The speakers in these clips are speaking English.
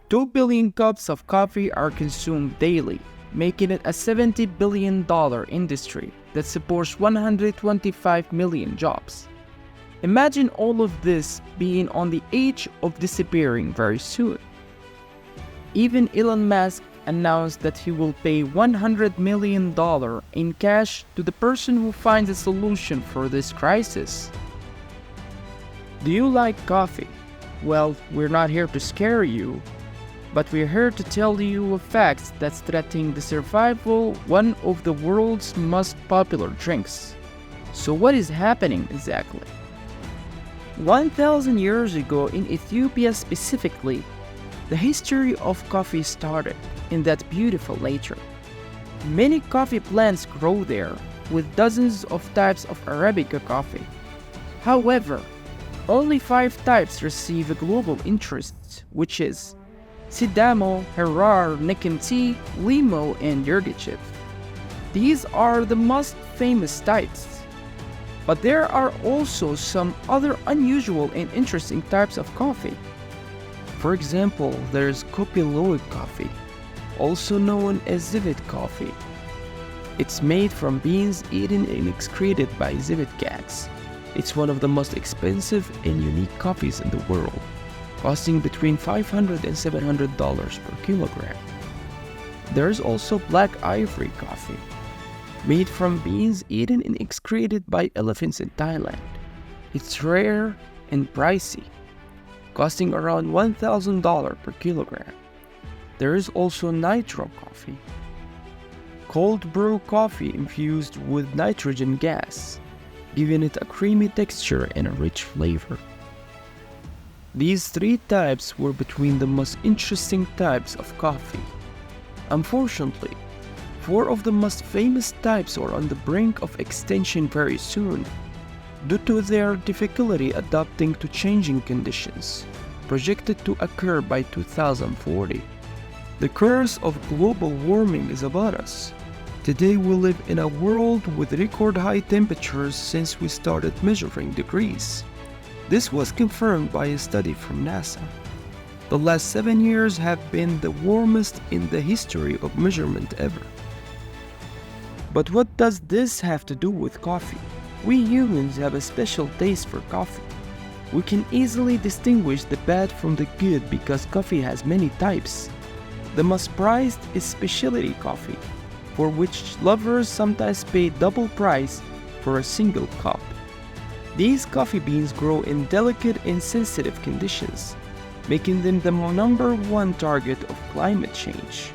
2 billion cups of coffee are consumed daily, making it a $70 billion industry that supports 125 million jobs. Imagine all of this being on the edge of disappearing very soon. Even Elon Musk announced that he will pay $100 million in cash to the person who finds a solution for this crisis. Do you like coffee? Well, we're not here to scare you, but we're here to tell you a fact that's threatening the survival of one of the world's most popular drinks. So what is happening exactly? 1,000 years ago in Ethiopia specifically, the history of coffee started in that beautiful nature. Many coffee plants grow there, with dozens of types of Arabica coffee. However, only 5 types receive a global interest, which is Sidamo, Harar, Nicotinamide, Limo, and Yirgacheffe. These are the most famous types. But there are also some other unusual and interesting types of coffee. For example, there's Kopilloid coffee, also known as civet coffee. It's made from beans eaten and excreted by civet cats. It's one of the most expensive and unique coffees in the world, costing between $500 and $700 per kilogram. There's also Black Ivory coffee, made from beans eaten and excreted by elephants in Thailand. It's rare and pricey, costing around $1,000 per kilogram. There is also Nitro coffee, cold brew coffee infused with nitrogen gas, giving it a creamy texture and a rich flavor. These 3 types were between the most interesting types of coffee. Unfortunately, 4 of the most famous types are on the brink of extinction very soon, due to their difficulty adapting to changing conditions, projected to occur by 2040. The curse of global warming is upon us. Today we live in a world with record high temperatures since we started measuring degrees. This was confirmed by a study from NASA. The last 7 years have been the warmest in the history of measurement ever. But what does this have to do with coffee? We humans have a special taste for coffee. We can easily distinguish the bad from the good because coffee has many types. The most prized is specialty coffee, for which lovers sometimes pay double price for a single cup. These coffee beans grow in delicate and sensitive conditions, making them the number 1 target of climate change.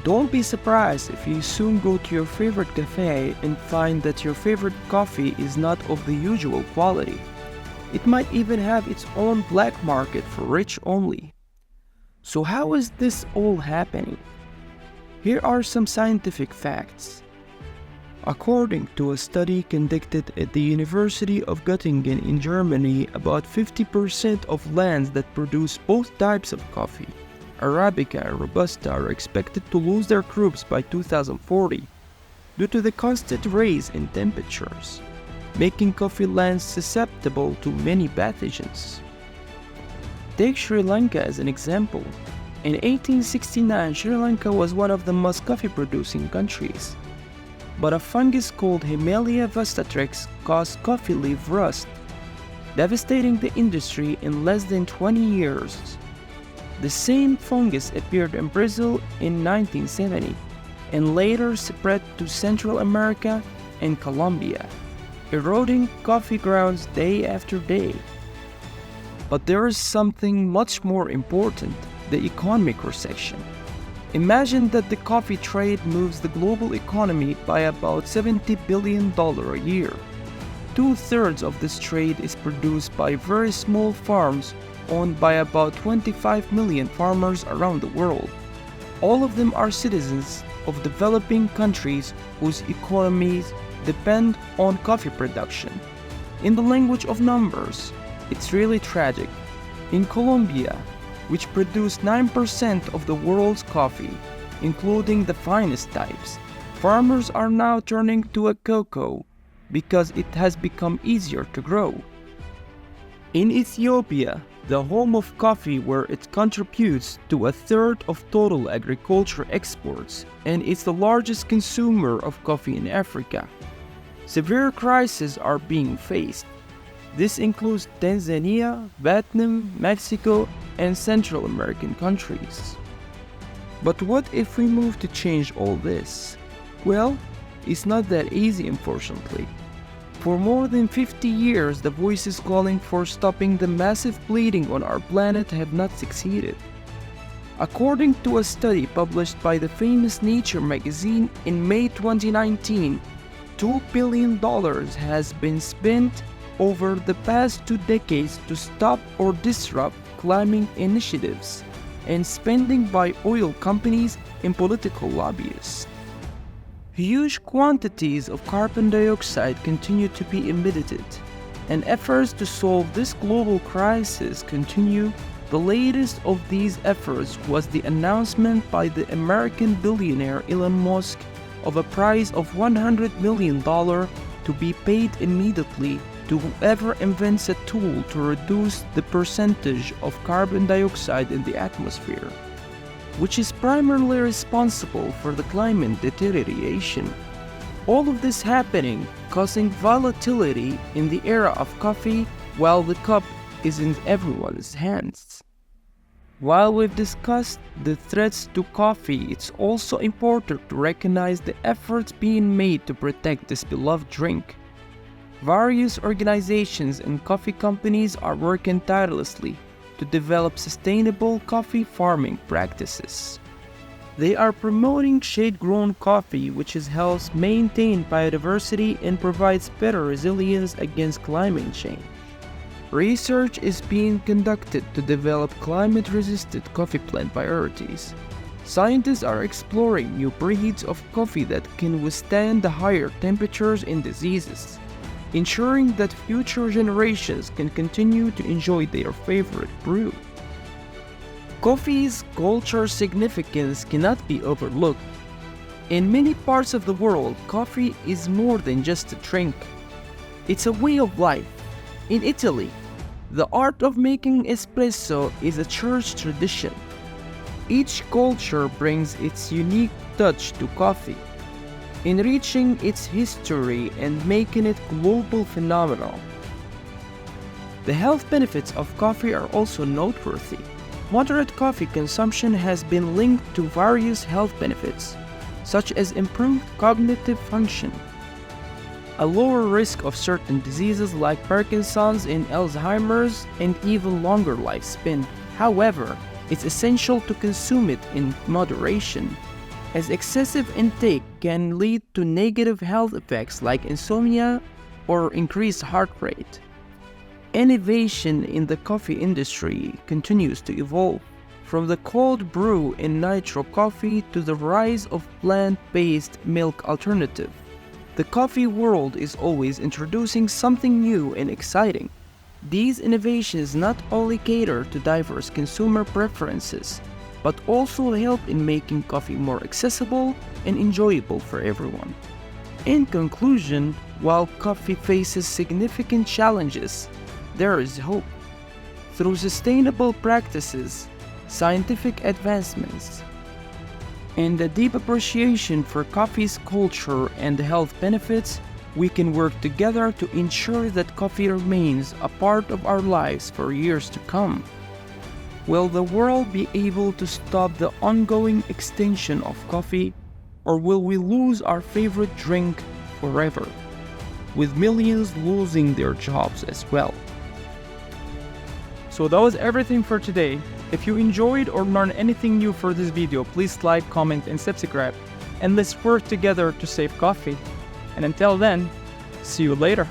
Don't be surprised if you soon go to your favorite cafe and find that your favorite coffee is not of the usual quality. It might even have its own black market for rich only. So how is this all happening? Here are some scientific facts. According to a study conducted at the University of Göttingen in Germany, about 50% of lands that produce both types of coffee, Arabica and Robusta, are expected to lose their crops by 2040 due to the constant rise in temperatures, making coffee lands susceptible to many pathogens. Take Sri Lanka as an example. In 1869, Sri Lanka was one of the most coffee-producing countries. But a fungus called Haemelia vastatrix caused coffee leaf rust, devastating the industry in less than 20 years. The same fungus appeared in Brazil in 1970 and later spread to Central America and Colombia, eroding coffee grounds day after day. But there is something much more important: the economic recession. Imagine that the coffee trade moves the global economy by about $70 billion a year. 2/3 of this trade is produced by very small farms owned by about 25 million farmers around the world. All of them are citizens of developing countries whose economies depend on coffee production. In the language of numbers, it's really tragic. In Colombia, which produce 9% of the world's coffee, including the finest types, farmers are now turning to a cocoa because it has become easier to grow. In Ethiopia, the home of coffee where it contributes to a third of total agriculture exports and is the largest consumer of coffee in Africa, severe crises are being faced. This includes Tanzania, Vietnam, Mexico, and Central American countries. But what if we move to change all this? Well, it's not that easy, unfortunately. For more than 50 years, the voices calling for stopping the massive bleeding on our planet have not succeeded. According to a study published by the famous Nature magazine in May 2019, $2 billion has been spent over the past 2 decades to stop or disrupt climate initiatives and spending by oil companies and political lobbyists. Huge quantities of carbon dioxide continue to be emitted, and efforts to solve this global crisis continue. The latest of these efforts was the announcement by the American billionaire Elon Musk of a prize of $100 million to be paid immediately to whoever invents a tool to reduce the percentage of carbon dioxide in the atmosphere, which is primarily responsible for the climate deterioration. All of this happening, causing volatility in the era of coffee while the cup is in everyone's hands. While we've discussed the threats to coffee, it's also important to recognize the efforts being made to protect this beloved drink. Various organizations and coffee companies are working tirelessly to develop sustainable coffee farming practices. They are promoting shade-grown coffee, which helps maintain biodiversity and provides better resilience against climate change. Research is being conducted to develop climate-resistant coffee plant varieties. Scientists are exploring new breeds of coffee that can withstand the higher temperatures and diseases, ensuring that future generations can continue to enjoy their favorite brew. Coffee's cultural significance cannot be overlooked. In many parts of the world, coffee is more than just a drink. It's a way of life. In Italy, the art of making espresso is a church tradition. Each culture brings its unique touch to coffee, enriching its history and making it global phenomenon. The health benefits of coffee are also noteworthy. Moderate coffee consumption has been linked to various health benefits, such as improved cognitive function, a lower risk of certain diseases like Parkinson's and Alzheimer's, and even longer lifespan. However, it's essential to consume it in moderation, as excessive intake can lead to negative health effects like insomnia or increased heart rate. Innovation in the coffee industry continues to evolve, from the cold brew in nitro coffee to the rise of plant-based milk alternative. The coffee world is always introducing something new and exciting. These innovations not only cater to diverse consumer preferences, but also help in making coffee more accessible and enjoyable for everyone. In conclusion, while coffee faces significant challenges, there is hope. Through sustainable practices, scientific advancements, and a deep appreciation for coffee's culture and health benefits, we can work together to ensure that coffee remains a part of our lives for years to come. Will the world be able to stop the ongoing extinction of coffee, or will we lose our favorite drink forever, with millions losing their jobs as well? So that was everything for today. If you enjoyed or learned anything new for this video, please like, comment, and subscribe. And let's work together to save coffee. And until then, see you later.